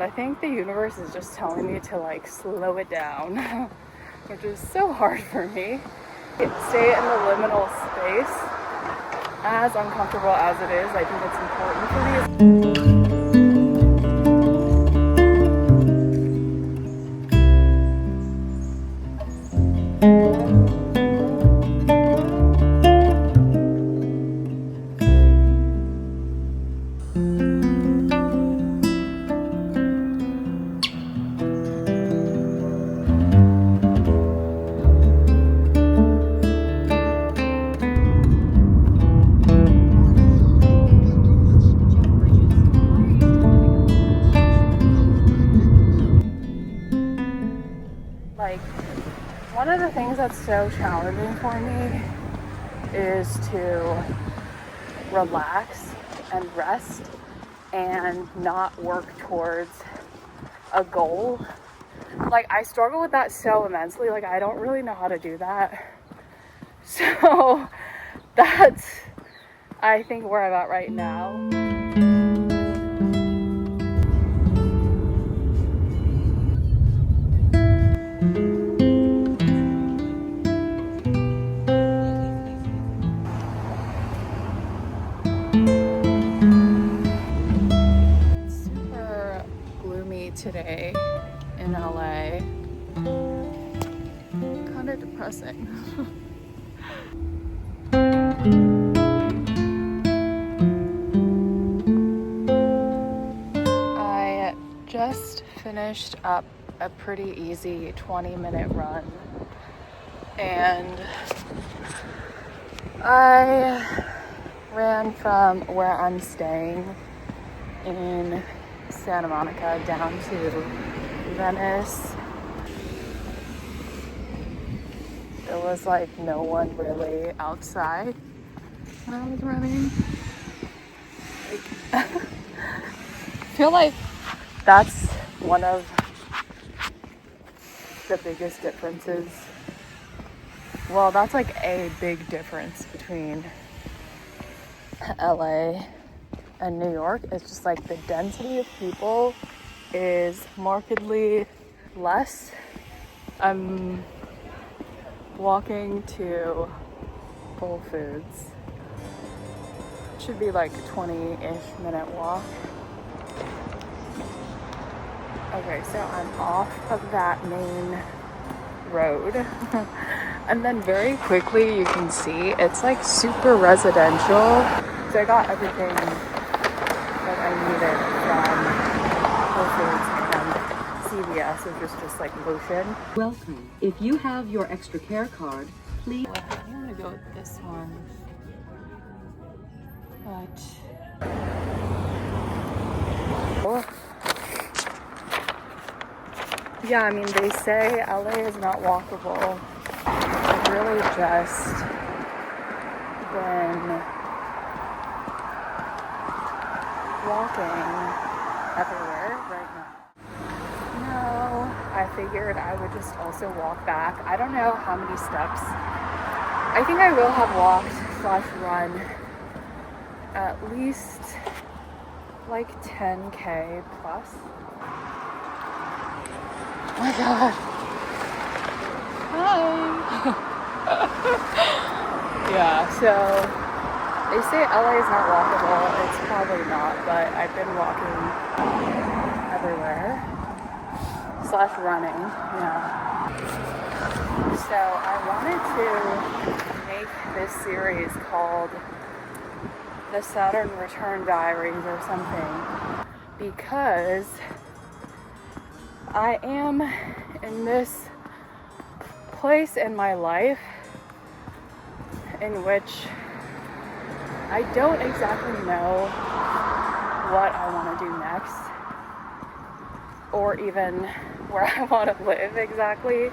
I think the universe is just telling me to like slow it down, which is so hard for me. Stay in the liminal space, as uncomfortable as it is. I think it's important for me. Like, one of the things that's so challenging for me is to relax and rest and not work towards a goal. Like, I struggle with that so immensely. Like, I don't really know how to do that. So that's, I think, where I'm at right now. Super gloomy today in LA. Kind of depressing. I just finished up a pretty easy 20-minute run, and I ran from where I'm staying in Santa Monica down to Venice. There was like no one really outside when I was running. I feel like that's one of the biggest differences. Well, that's like a big difference between LA and New York. It's just like the density of people is markedly less. I'm walking to Whole Foods. It should be like a 20-ish minute walk. Okay, so I'm off of that main road. And then very quickly you can see it's like super residential. So I got everything that I needed from Whole Foods and CVS, which is just like lotion. Welcome. If you have your extra care card, please. I'm gonna go with this one. But yeah, I mean, they say LA is not walkable. I've really just been walking everywhere right now. No, I figured I would just also walk back. I don't know how many steps. I think I will have walked/run at least like 10K plus. Oh my god. Hi. Yeah, so they say LA is not walkable. It's probably not, but I've been walking everywhere / running, yeah. So I wanted to make this series called the Saturn Return Diaries or something, because I am in this place in my life in which I don't exactly know what I want to do next, or even where I want to live exactly.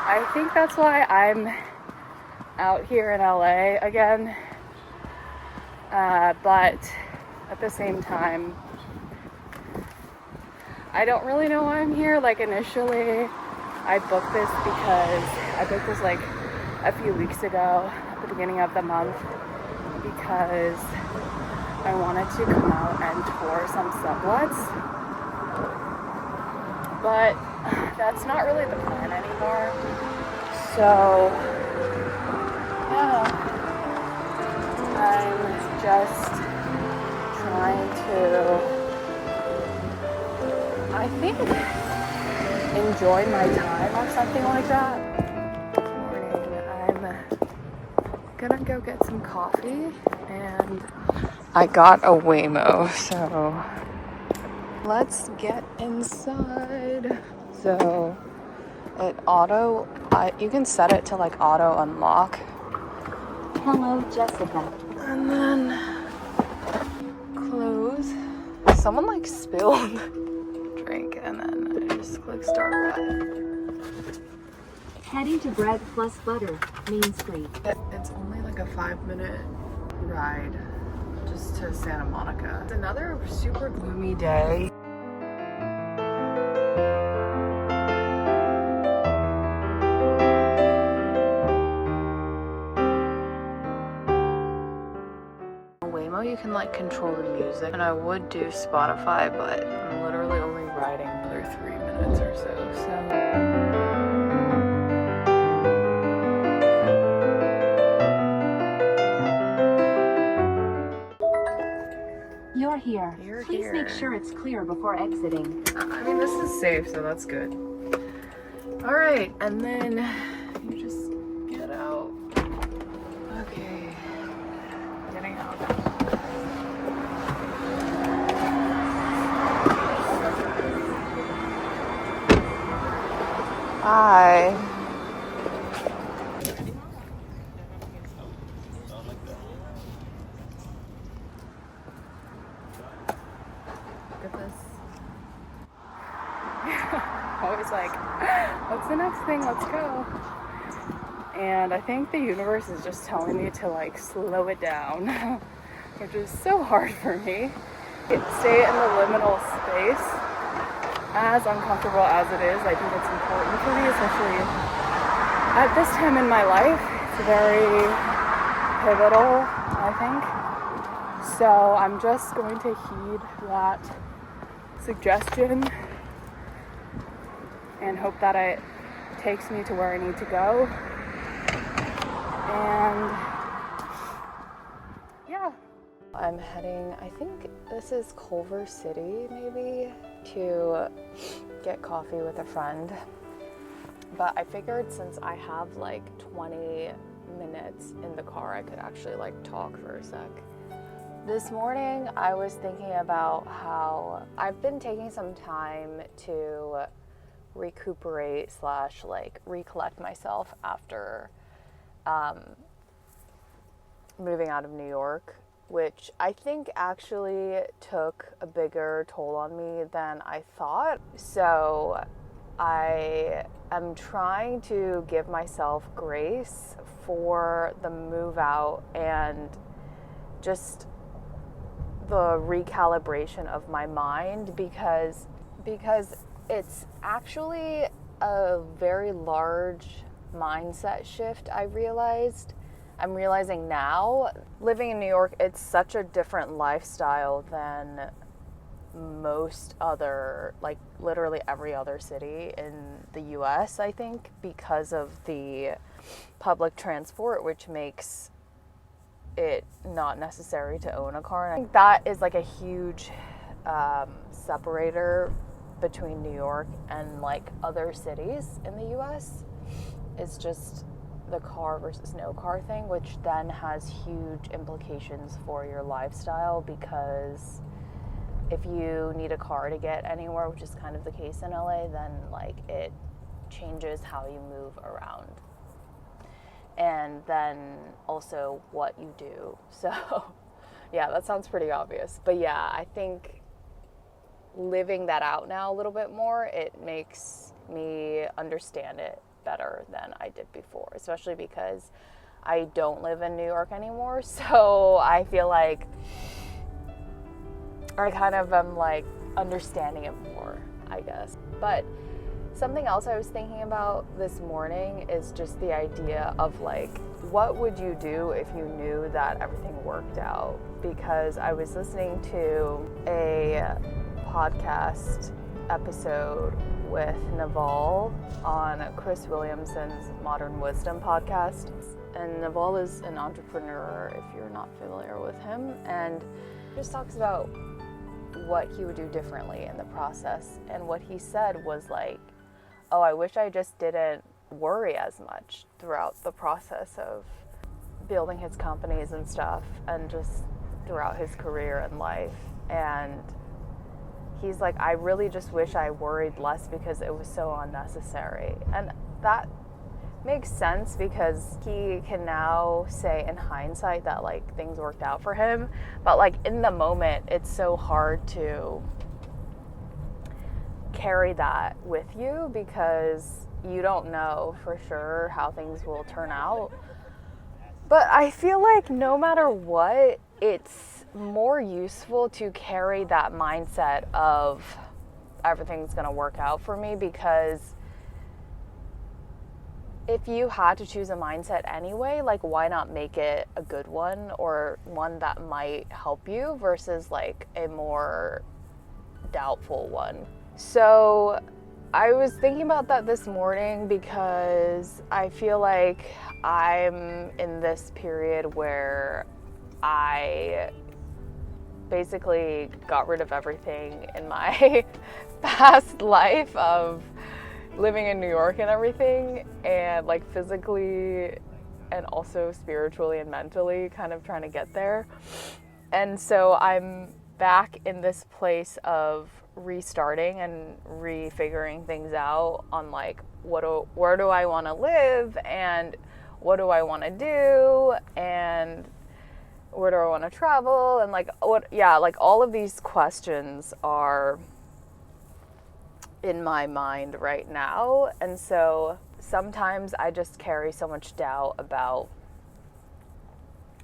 I think that's why I'm out here in LA again, but at the same time, I don't really know why I'm here. Like, initially I booked this like a few weeks ago at the beginning of the month, because I wanted to come out and tour some sublets, but that's not really the plan anymore. So yeah, I'm just trying to, I think, enjoy my time or something like that. This morning I'm gonna go get some coffee, and I got a Waymo, so let's get inside. So you can set it to like auto unlock. Hello, Jessica. And then close. Someone like spilled drink, and then I just click start with. Heading to bread plus butter, Main Street. It's only like a 5-minute ride just to Santa Monica. It's another super gloomy day. Waymo, you can like control the music, and I would do Spotify, but I'm literally only riding for 3 minutes or so. You're here. You're Please here. make sure it's clear before exiting. I mean, this is safe, so that's good. All right, and then you just get out. Okay, getting out. Hi. Look at this. Always like, what's the next thing? Let's go. And I think the universe is just telling me to like slow it down, which is so hard for me. Stay in the liminal space. As uncomfortable as it is, I think it's important for me, especially at this time in my life. It's very pivotal, I think. So I'm just going to heed that suggestion and hope that it takes me to where I need to go. And yeah, I'm heading, I think this is Culver City maybe, to get coffee with a friend. But I figured since I have like 20 minutes in the car, I could actually like talk for a sec. This morning I was thinking about how I've been taking some time to recuperate / like recollect myself after moving out of New York, which I think actually took a bigger toll on me than I thought. So I am trying to give myself grace for the move out and just the recalibration of my mind, because it's actually a very large mindset shift. I'm realizing now, living in New York, it's such a different lifestyle than most other, like literally every other city in the US, I think, because of the public transport, which makes it not necessary to own a car. And I think that is like a huge separator between New York and like other cities in the US. It's just the car versus no car thing, which then has huge implications for your lifestyle, because if you need a car to get anywhere, which is kind of the case in LA, then like it changes how you move around. And then also what you do. So yeah, that sounds pretty obvious. But yeah, I think living that out now a little bit more, it makes me understand it better than I did before, especially because I don't live in New York anymore. So I feel like I kind of am like understanding it more, I guess. But Something else I was thinking about this morning is just the idea of like, what would you do if you knew that everything worked out? Because I was listening to a podcast episode with Naval on Chris Williamson's Modern Wisdom podcast. And Naval is an entrepreneur, if you're not familiar with him, and just talks about what he would do differently in the process. And what he said was like, oh, I wish I just didn't worry as much throughout the process of building his companies and stuff, and just throughout his career and life. And he's like, I really just wish I worried less because it was so unnecessary. And that makes sense, because he can now say in hindsight that like things worked out for him, but like in the moment it's so hard to carry that with you because you don't know for sure how things will turn out. But I feel like no matter what, it's more useful to carry that mindset of everything's gonna work out for me, because if you had to choose a mindset anyway, like why not make it a good one, or one that might help you versus like a more doubtful one. So I was thinking about that this morning because I feel like I'm in this period where I basically got rid of everything in my past life of living in New York and everything, and like physically and also spiritually and mentally kind of trying to get there. And so I'm back in this place of restarting and refiguring things out on like where do I want to live, and what do I want to do, and where do I want to travel, and like like all of these questions are in my mind right now. And so sometimes I just carry so much doubt about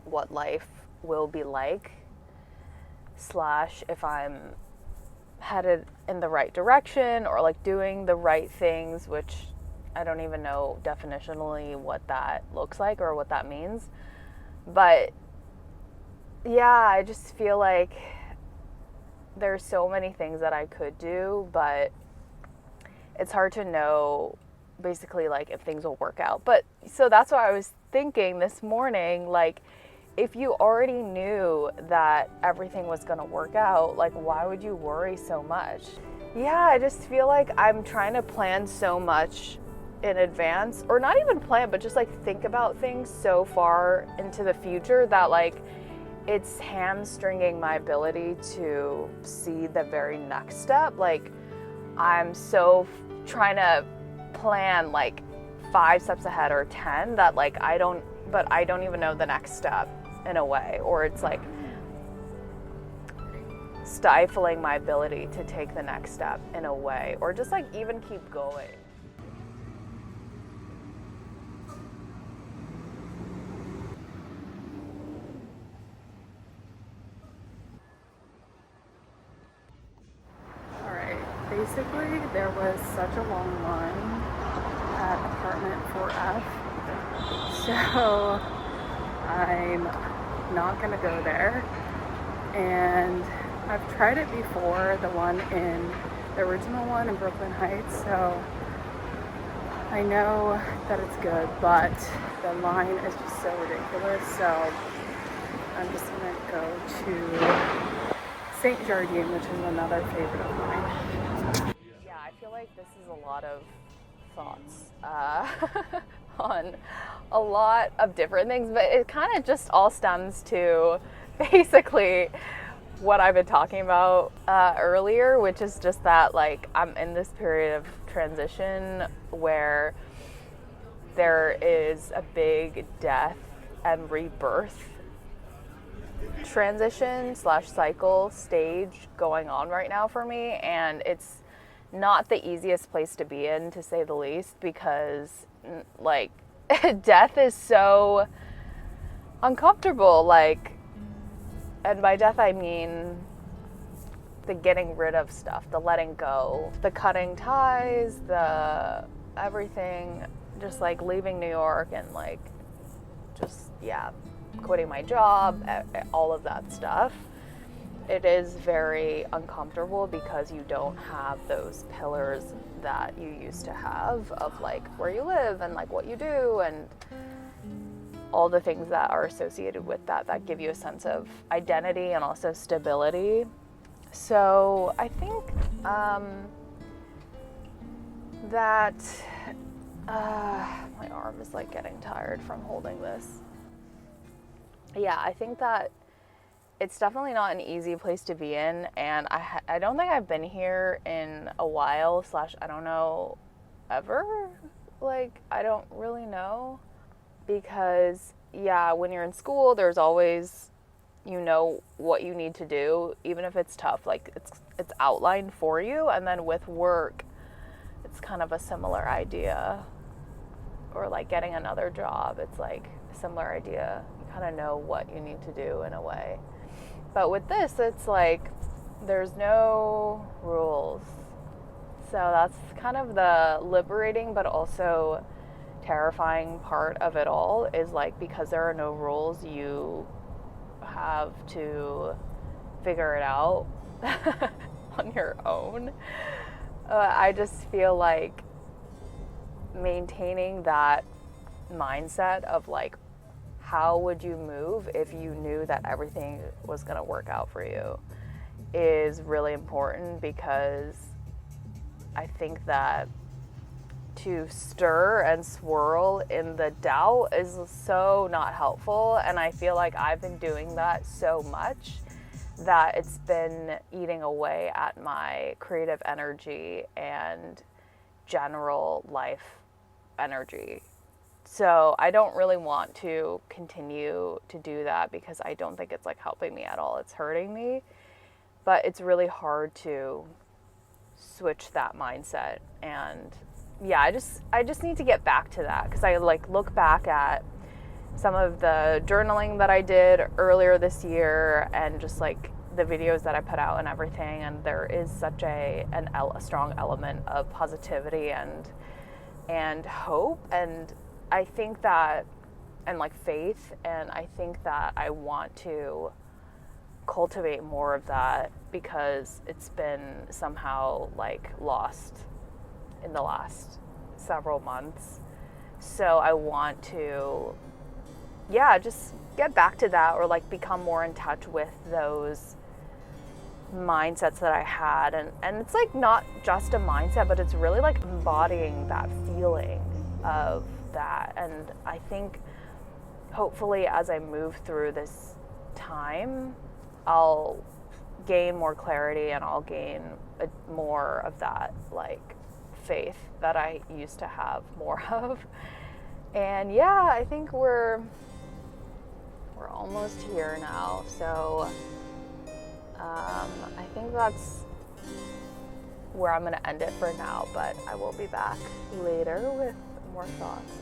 what life will be like, slash if I'm headed in the right direction or like doing the right things, which I don't even know definitionally what that looks like or what that means. But yeah, I just feel like there's so many things that I could do, but it's hard to know basically like if things will work out. But so that's why I was thinking this morning, like if you already knew that everything was going to work out, like why would you worry so much? Yeah, I just feel like I'm trying to plan so much in advance, or not even plan, but just like think about things so far into the future that like it's hamstringing my ability to see the very next step. Like I'm so trying to plan like 5 steps ahead or 10 that like I don't even know the next step in a way, or it's like stifling my ability to take the next step in a way, or just like even keep going. Basically, there was such a long line at apartment 4F, so I'm not gonna go there. And I've tried it before, the original one in Brooklyn Heights, so I know that it's good, but the line is just so ridiculous, so I'm just gonna go to St. Jardine, which is another favorite of mine. Yeah, I feel like this is a lot of thoughts on a lot of different things, but it kind of just all stems to basically what I've been talking about earlier, which is just that like I'm in this period of transition where there is a big death and rebirth transition / cycle stage going on right now for me, and it's not the easiest place to be in, to say the least, because like death is so uncomfortable, like, and by death I mean the getting rid of stuff, the letting go, the cutting ties, the everything, just like leaving New York and like just, yeah, quitting my job, all of that stuff. It is very uncomfortable because you don't have those pillars that you used to have of like where you live and like what you do and all the things that are associated with that give you a sense of identity and also stability. So I think that my arm is like getting tired from holding this. Yeah, I think that it's definitely not an easy place to be in, and I don't think I've been here in a while / I don't know ever. Like, I don't really know, because yeah, when you're in school, there's always, you know, what you need to do, even if it's tough, like it's outlined for you. And then with work, it's kind of a similar idea, or like getting another job, it's like a similar idea. You kind of know what you need to do in a way. But with this, it's like there's no rules. So that's kind of the liberating but also terrifying part of it all, is like, because there are no rules, you have to figure it out on your own. I just feel like maintaining that mindset of like, how would you move if you knew that everything was going to work out for you, is really important, because I think that to stir and swirl in the doubt is so not helpful. And I feel like I've been doing that so much that it's been eating away at my creative energy and general life energy. So I don't really want to continue to do that, because I don't think it's like helping me at all. It's hurting me. But it's really hard to switch that mindset. And yeah, I just need to get back to that, because I like look back at some of the journaling that I did earlier this year, and just like the videos that I put out and everything, and there is such a strong element of positivity and hope, and I think that, and like faith, and I think that I want to cultivate more of that, because it's been somehow like lost in the last several months. So I want to, yeah, just get back to that, or like become more in touch with those mindsets that I had. And it's like not just a mindset, but it's really like embodying that feeling of that. And I think hopefully as I move through this time, I'll gain more clarity, and I'll gain more of that like faith that I used to have more of. And yeah, I think we're almost here now. So I think that's where I'm going to end it for now, but I will be back later with more thoughts.